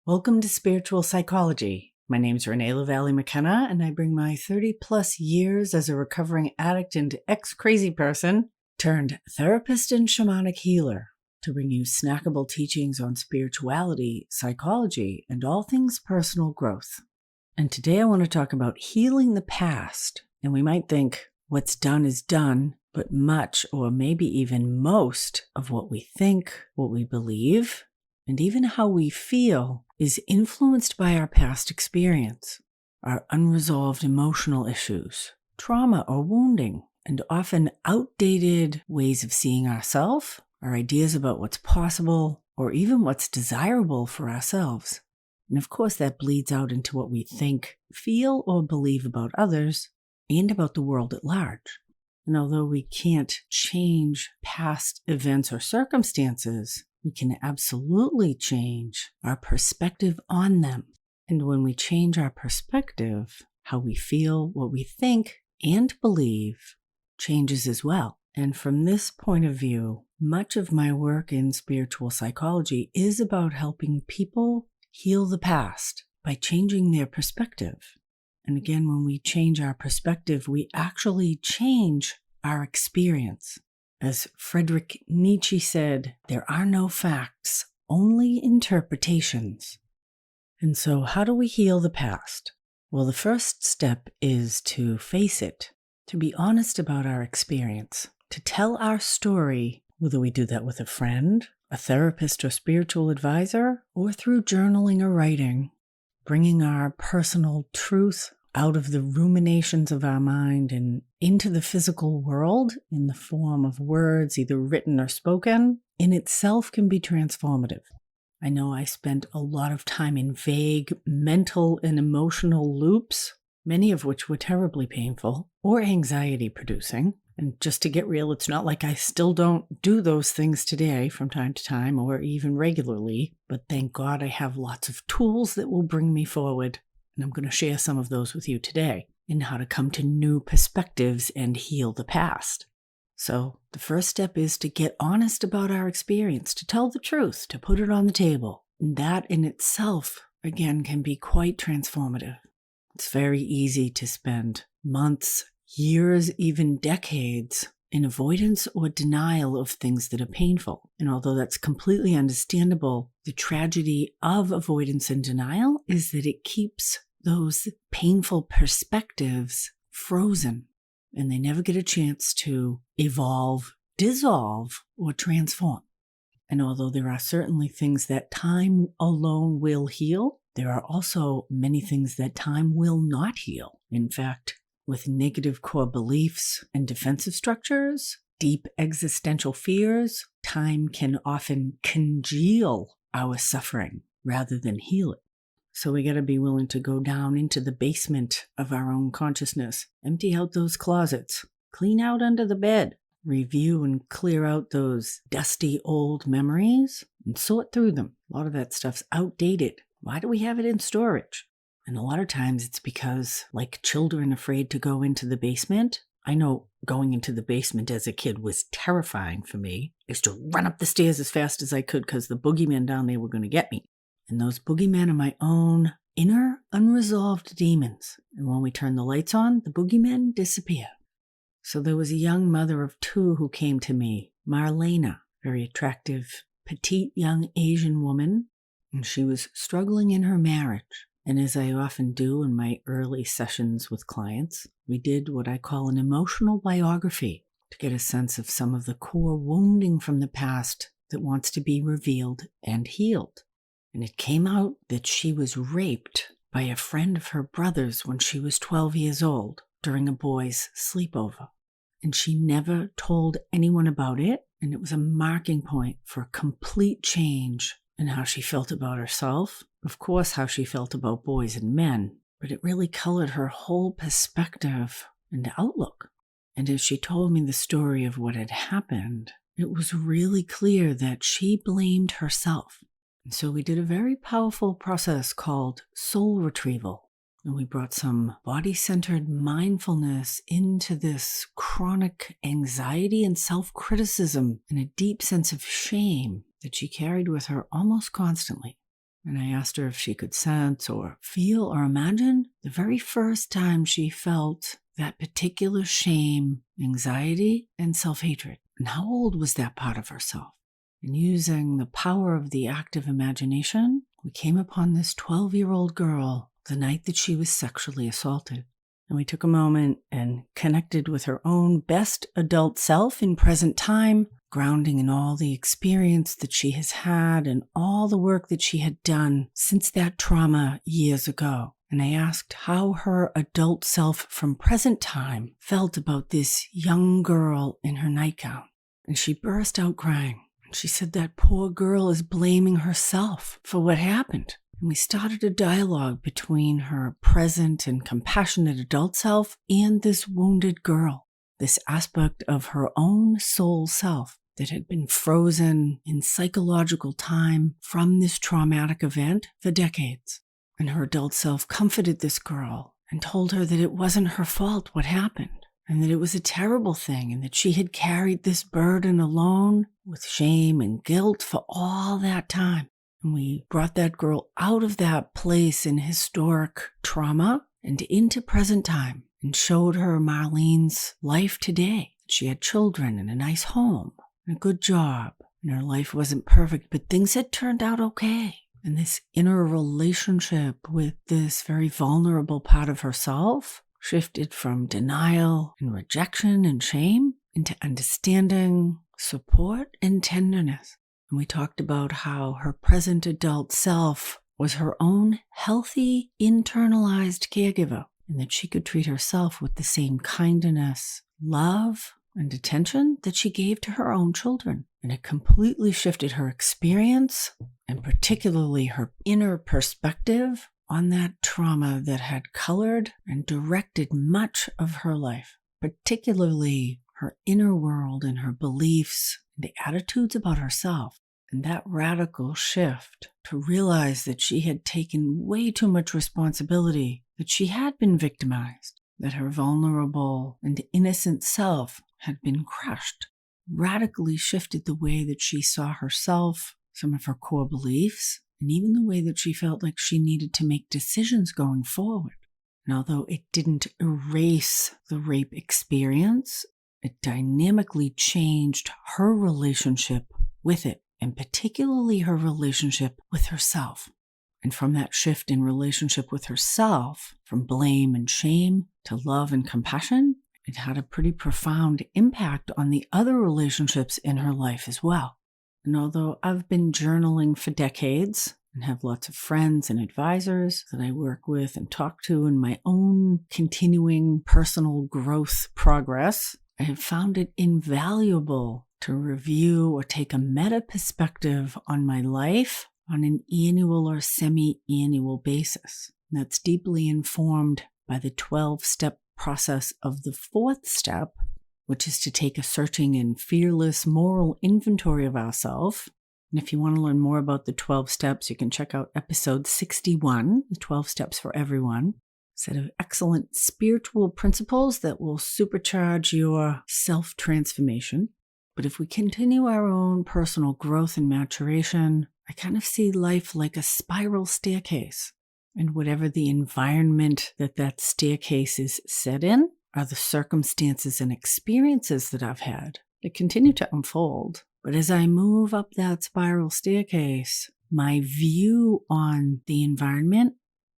Welcome to Spiritual Psychology. My name's Renee Lavallee McKenna, and I bring my 30-plus years as a recovering addict and ex-crazy person turned therapist and shamanic healer to bring you snackable teachings on spirituality, psychology, and all things personal growth. And today I want to talk about healing the past. And we might think what's done is done, but much or maybe even most of what we think, what we believe, and even how we feel is influenced by our past experience, our unresolved emotional issues, trauma or wounding, and often outdated ways of seeing ourselves, our ideas about what's possible, or even what's desirable for ourselves. And of course, that bleeds out into what we think, feel, or believe about others and about the world at large. And although we can't change past events or circumstances, we can absolutely change our perspective on them. And when we change our perspective, how we feel, what we think, and believe changes as well. And from this point of view, much of my work in spiritual psychology is about helping people heal the past by changing their perspective. And again, when we change our perspective, we actually change our experience. As Friedrich Nietzsche said, there are no facts, only interpretations. And so how do we heal the past? Well, the first step is to face it, to be honest about our experience, to tell our story, whether we do that with a friend, a therapist or spiritual advisor, or through journaling or writing, bringing our personal truth out of the ruminations of our mind and into the physical world in the form of words, either written or spoken, in itself can be transformative. I know I spent a lot of time in vague mental and emotional loops, many of which were terribly painful or anxiety producing. And just to get real, it's not like I still don't do those things today from time to time or even regularly, but thank God I have lots of tools that will bring me forward. And I'm going to share some of those with you today in how to come to new perspectives and heal the past. So the first step is to get honest about our experience, to tell the truth, to put it on the table. And that in itself, again, can be quite transformative. It's very easy to spend months, years, even decades in avoidance or denial of things that are painful. And although that's completely understandable, the tragedy of avoidance and denial is that it keeps those painful perspectives frozen, and they never get a chance to evolve, dissolve, or transform. And although there are certainly things that time alone will heal, there are also many things that time will not heal. In fact, with negative core beliefs and defensive structures, deep existential fears, time can often congeal our suffering rather than heal it. So we got to be willing to go down into the basement of our own consciousness, empty out those closets, clean out under the bed, review and clear out those dusty old memories, and sort through them. A lot of that stuff's outdated. Why do we have it in storage? And a lot of times it's because, like children afraid to go into the basement, I know going into the basement as a kid was terrifying for me. I used to run up the stairs as fast as I could because the boogeymen down there were going to get me. And those boogeymen are my own inner unresolved demons. And when we turn the lights on, the boogeymen disappear. So there was a young mother of two who came to me, Marlena, very attractive, petite young Asian woman, and she was struggling in her marriage. And as I often do in my early sessions with clients, we did what I call an emotional biography to get a sense of some of the core wounding from the past that wants to be revealed and healed. And it came out that she was raped by a friend of her brother's when she was 12 years old during a boys' sleepover. And she never told anyone about it, and it was a marking point for a complete change in how she felt about herself, of course how she felt about boys and men, but it really colored her whole perspective and outlook. And as she told me the story of what had happened, it was really clear that she blamed herself. And so we did a very powerful process called soul retrieval. And we brought some body-centered mindfulness into this chronic anxiety and self-criticism and a deep sense of shame that she carried with her almost constantly. And I asked her if she could sense or feel or imagine the very first time she felt that particular shame, anxiety, and self-hatred. And how old was that part of herself? And using the power of the active imagination, we came upon this 12-year-old girl the night that she was sexually assaulted. And we took a moment and connected with her own best adult self in present time, grounding in all the experience that she has had and all the work that she had done since that trauma years ago. And I asked how her adult self from present time felt about this young girl in her nightgown. And she burst out crying. She said that poor girl is blaming herself for what happened. And we started a dialogue between her present and compassionate adult self and this wounded girl, this aspect of her own soul self that had been frozen in psychological time from this traumatic event for decades. And her adult self comforted this girl and told her that it wasn't her fault what happened, and that it was a terrible thing, and that she had carried this burden alone with shame and guilt for all that time. And we brought that girl out of that place in historic trauma and into present time and showed her Marlene's life today. She had children and a nice home and a good job, and her life wasn't perfect, but things had turned out okay. And this inner relationship with this very vulnerable part of herself shifted from denial and rejection and shame into understanding, support, and tenderness. And we talked about how her present adult self was her own healthy, internalized caregiver, and that she could treat herself with the same kindness, love, and attention that she gave to her own children. And it completely shifted her experience, and particularly her inner perspective on that trauma that had colored and directed much of her life, particularly her inner world and her beliefs and the attitudes about herself. And that radical shift to realize that she had taken way too much responsibility, that she had been victimized, that her vulnerable and innocent self had been crushed, radically shifted the way that she saw herself, some of her core beliefs, and even the way that she felt like she needed to make decisions going forward. And although it didn't erase the rape experience, it dynamically changed her relationship with it, and particularly her relationship with herself. And from that shift in relationship with herself, from blame and shame to love and compassion, it had a pretty profound impact on the other relationships in her life as well. And although I've been journaling for decades and have lots of friends and advisors that I work with and talk to in my own continuing personal growth progress, I have found it invaluable to review or take a meta perspective on my life on an annual or semi-annual basis. And that's deeply informed by the 12-step process of the fourth step, which is to take a searching and fearless moral inventory of ourselves. And if you want to learn more about the 12 steps, you can check out episode 61, the 12 steps for everyone. A set of excellent spiritual principles that will supercharge your self-transformation. But if we continue our own personal growth and maturation, I kind of see life like a spiral staircase. And whatever the environment that staircase is set in are the circumstances and experiences that I've had that continue to unfold. But as I move up that spiral staircase, my view on the environment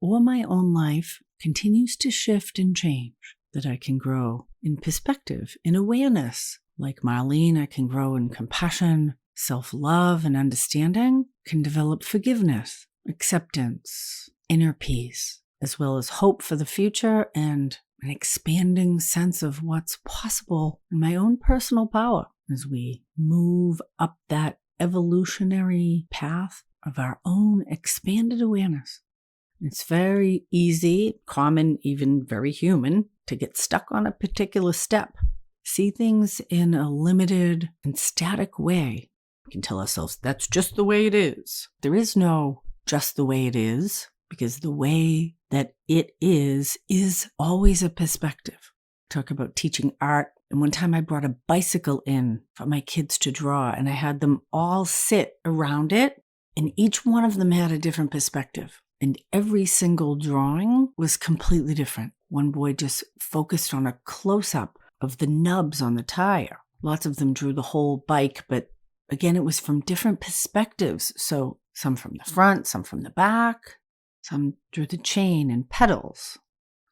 or my own life continues to shift and change, that I can grow in perspective, in awareness. Like Marlene, I can grow in compassion, self-love, and understanding, can develop forgiveness, acceptance, inner peace, as well as hope for the future and an expanding sense of what's possible in my own personal power as we move up that evolutionary path of our own expanded awareness. It's very easy, common, even very human, to get stuck on a particular step, see things in a limited and static way. We can tell ourselves, that's just the way it is. There is no just the way it is, because the way that it is always a perspective. Talk about teaching art. And one time I brought a bicycle in for my kids to draw, and I had them all sit around it And each one of them had a different perspective. And every single drawing was completely different. One boy just focused on a close-up of the nubs on the tire. Lots of them drew the whole bike, but again, it was from different perspectives. So some from the front, some from the back, some drew the chain and pedals.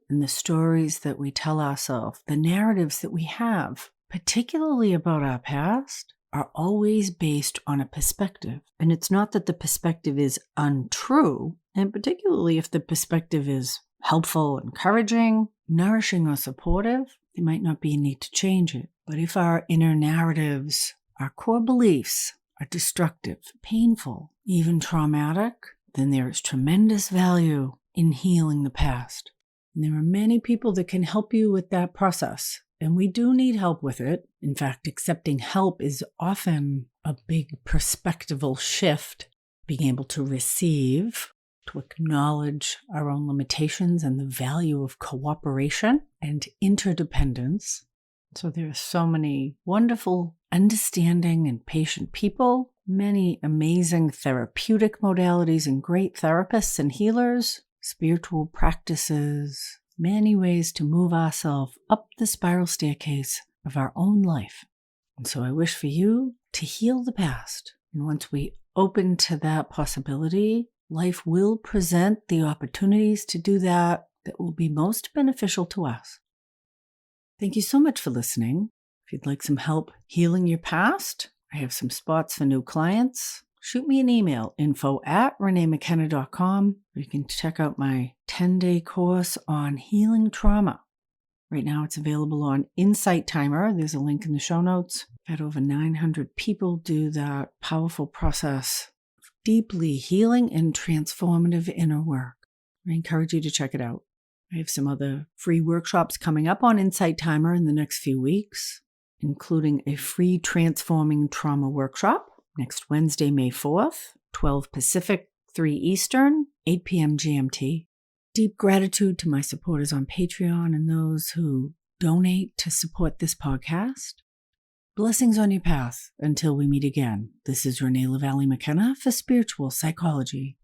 And the stories that we tell ourselves, the narratives that we have, particularly about our past, are always based on a perspective. And it's not that the perspective is untrue, and particularly if the perspective is helpful, encouraging, nourishing, or supportive, there might not be a need to change it. But if our inner narratives, our core beliefs, are destructive, painful, even traumatic, then there is tremendous value in healing the past. And there are many people that can help you with that process. And we do need help with it. In fact, accepting help is often a big perspectival shift, being able to receive, to acknowledge our own limitations and the value of cooperation and interdependence. So there are so many wonderful, understanding and patient people, many amazing therapeutic modalities and great therapists and healers, spiritual practices, many ways to move ourselves up the spiral staircase of our own life. And so I wish for you to heal the past. And once we open to that possibility, life will present the opportunities to do that will be most beneficial to us. Thank you so much for listening. If you'd like some help healing your past, I have some spots for new clients. Shoot me an email, info@reneemckenna.com. You can check out my 10-day course on healing trauma. Right now it's available on Insight Timer. There's a link in the show notes. I've had over 900 people do that powerful process of deeply healing and transformative inner work. I encourage you to check it out. I have some other free workshops coming up on Insight Timer in the next few weeks, including a free Transforming Trauma workshop next Wednesday, May 4th, 12 Pacific, 3 Eastern, 8 p.m. GMT. Deep gratitude to my supporters on Patreon and those who donate to support this podcast. Blessings on your path until we meet again. This is Renee Lavallee McKenna for Spiritual Psychology.